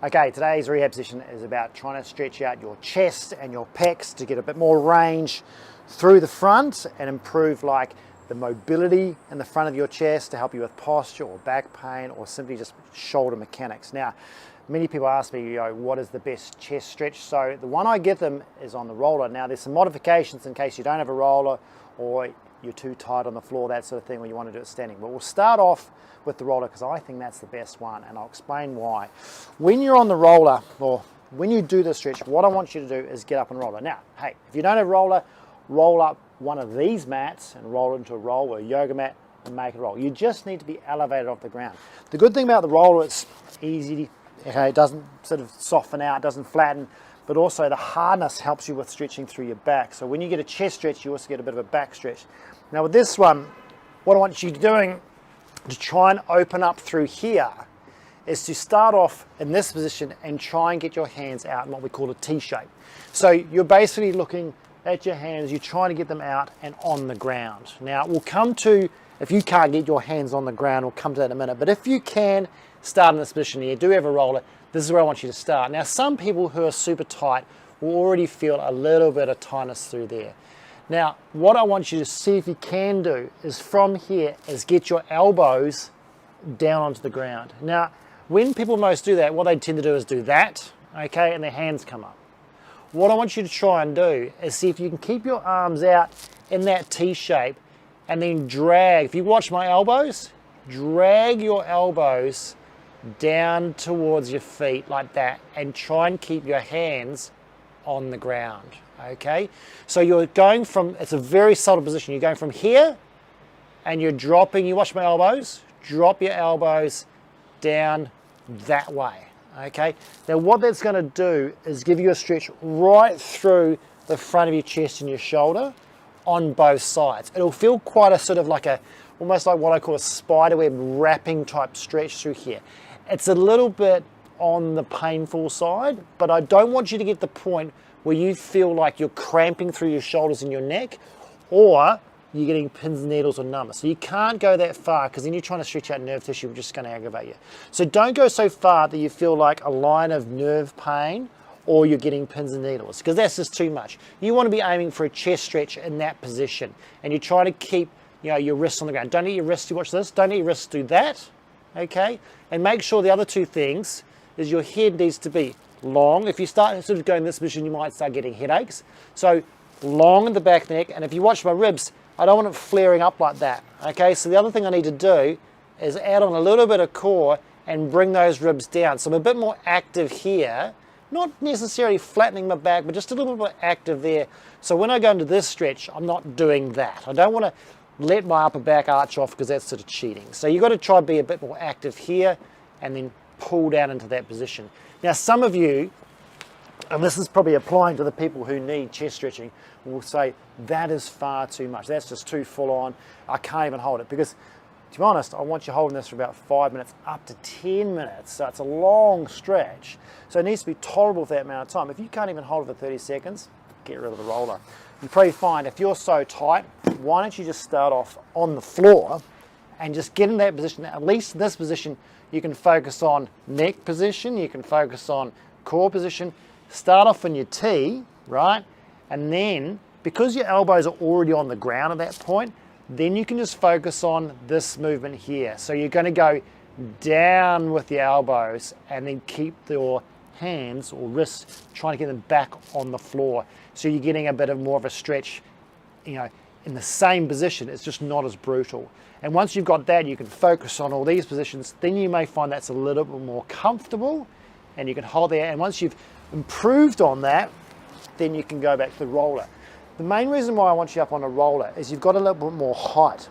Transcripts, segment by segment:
Okay, today's rehab session is about trying to stretch out your chest and your pecs to get a bit more range through the front and improve like the mobility in the front of your chest to help you with posture or back pain or simply just shoulder mechanics. Now, many people ask me, what is the best chest stretch? So the one I give them is on the roller. Now there's some modifications in case you don't have a roller or you're too tight on the floor, that sort of thing, when you want to do it standing. But we'll start off with the roller because I think that's the best one, and I'll explain why. When you're on the roller, or when you do the stretch, what I want you to do is get up and roller. Now, hey, if you don't have a roller, roll up one of these mats and roll it into a roll or a yoga mat and make it roll. You just need to be elevated off the ground. The good thing about the roller, it's easy, okay, it doesn't sort of soften out, doesn't flatten, but also the hardness helps you with stretching through your back. So when you get a chest stretch, you also get a bit of a back stretch. Now with this one, what I want you doing to try and open up through here is to start off in this position and try and get your hands out in what we call a T shape. So you're basically looking at your hands, you're trying to get them out and on the ground. Now we'll come to, if you can't get your hands on the ground, we'll come to that in a minute, but if you can start in this position here, do have a roller, this is where I want you to start. Now some people who are super tight will already feel a little bit of tightness through there. Now what I want you to see if you can do is from here is get your elbows down onto the ground. Now when people most do that, what they tend to do is do that, okay, and their hands come up. What I want you to try and do is see if you can keep your arms out in that T shape and then drag. If you watch my elbows, drag your elbows down towards your feet like that and try and keep your hands on the ground, okay? So you're going from, it's a very subtle position, you're going from here and you're dropping, you watch my elbows, drop your elbows down that way, okay? Now what that's gonna do is give you a stretch right through the front of your chest and your shoulder on both sides. It'll feel quite a sort of like a, almost like what I call a spiderweb wrapping type stretch through here. It's a little bit on the painful side, but I don't want you to get the point where you feel like you're cramping through your shoulders and your neck, or you're getting pins and needles or numbness. So you can't go that far because then you're trying to stretch out nerve tissue, which is going to aggravate you. So don't go so far that you feel like a line of nerve pain or you're getting pins and needles, because that's just too much. You want to be aiming for a chest stretch in that position, and you're trying to keep your wrists on the ground. Don't let your wrists, you watch this, don't let your wrists do that, okay? And make sure the other two things is your head needs to be long. If you start sort of going in this position, you might start getting headaches. So long in the back neck, and if you watch my ribs, I don't want it flaring up like that, okay? So the other thing I need to do is add on a little bit of core and bring those ribs down. So I'm a bit more active here, not necessarily flattening my back, but just a little bit active there. So when I go into this stretch, I'm not doing that. I don't want to let my upper back arch off because that's sort of cheating. So you've got to try and be a bit more active here and then pull down into that position. Now some of you, and this is probably applying to the people who need chest stretching, will say that is far too much. That's just too full on. I can't even hold it, because to be honest, I want you holding this for about 5 minutes up to 10 minutes. So it's a long stretch. So it needs to be tolerable for that amount of time. If you can't even hold it for 30 seconds, get rid of the roller. You probably find if you're so tight, why don't you just start off on the floor and just get in that position. At least in this position, you can focus on neck position, you can focus on core position. Start off in your T, right? And then, because your elbows are already on the ground at that point, then you can just focus on this movement here. So you're going to go down with the elbows and then keep your hands or wrists trying to get them back on the floor. So you're getting a bit of more of a stretch, in the same position. It's just not as brutal. And once you've got that, you can focus on all these positions. Then you may find that's a little bit more comfortable and you can hold there. And once you've improved on that, then you can go back to the roller. The main reason why I want you up on a roller is you've got a little bit more height.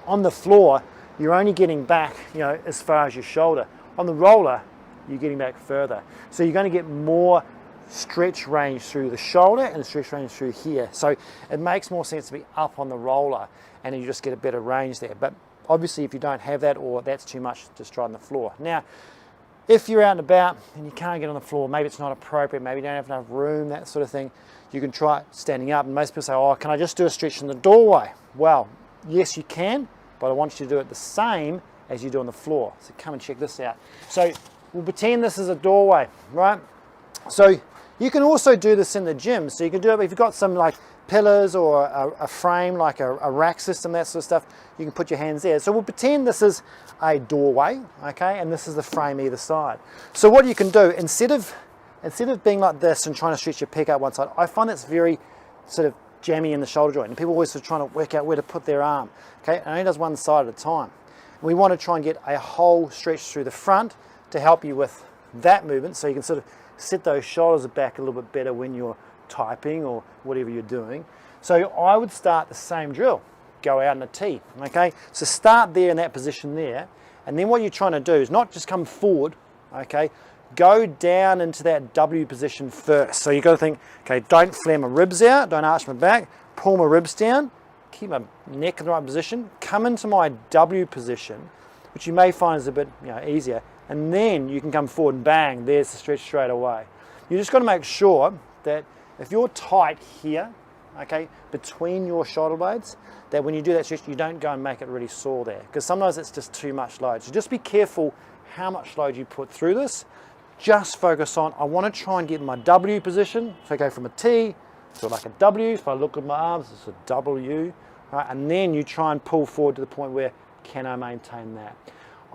On the floor, you're only getting back, as far as your shoulder. On the roller, you're getting back further. So you're going to get more stretch range through the shoulder and stretch range through here. So it makes more sense to be up on the roller and you just get a better range there. But obviously if you don't have that or that's too much, just try on the floor. Now, if you're out and about and you can't get on the floor, maybe it's not appropriate, maybe you don't have enough room, that sort of thing, you can try standing up. And most people say, oh, can I just do a stretch in the doorway? Well, yes you can, but I want you to do it the same as you do on the floor. So come and check this out. So we'll pretend this is a doorway, right? So you can also do this in the gym. So you can do it if you've got some like pillars or a frame, like a rack system, that sort of stuff, you can put your hands there. So we'll pretend this is a doorway, okay, and this is the frame either side. So what you can do, instead of being like this and trying to stretch your pec out one side, I find it's very sort of jammy in the shoulder joint, and people always sort of trying to work out where to put their arm, okay, and only does one side at a time. We want to try and get a whole stretch through the front to help you with that movement, so you can sort of set those shoulders back a little bit better when you're typing or whatever you're doing. So I would start the same drill, go out in a T, okay? So start there in that position there, and then what you're trying to do is not just come forward, okay? Go down into that W position first. So you've got to think, okay, don't flare my ribs out, don't arch my back, pull my ribs down, keep my neck in the right position, come into my W position, which you may find is a bit easier, and then you can come forward and bang, there's the stretch straight away. You just got to make sure that if you're tight here, okay, between your shoulder blades, that when you do that stretch, you don't go and make it really sore there, because sometimes it's just too much load. So just be careful how much load you put through this. Just focus on, I want to try and get in my W position. So I go from a T to like a W. If I look at my arms, it's a W, right? And then you try and pull forward to the point where, can I maintain that?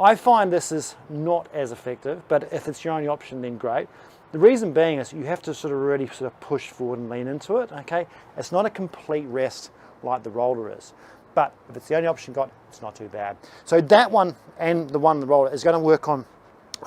I find this is not as effective, but if it's your only option, then great. The reason being is you have to sort of really sort of push forward and lean into it, okay? It's not a complete rest like the roller is, but if it's the only option you've got, it's not too bad. So that one and the one in the roller is going to work on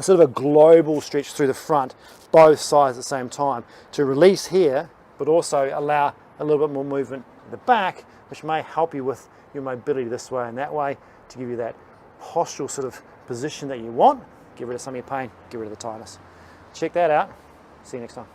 sort of a global stretch through the front, both sides at the same time, to release here, but also allow a little bit more movement in the back, which may help you with your mobility this way and that way, to give you that postural sort of position that you want, get rid of some of your pain, get rid of the tightness. Check that out. See you next time.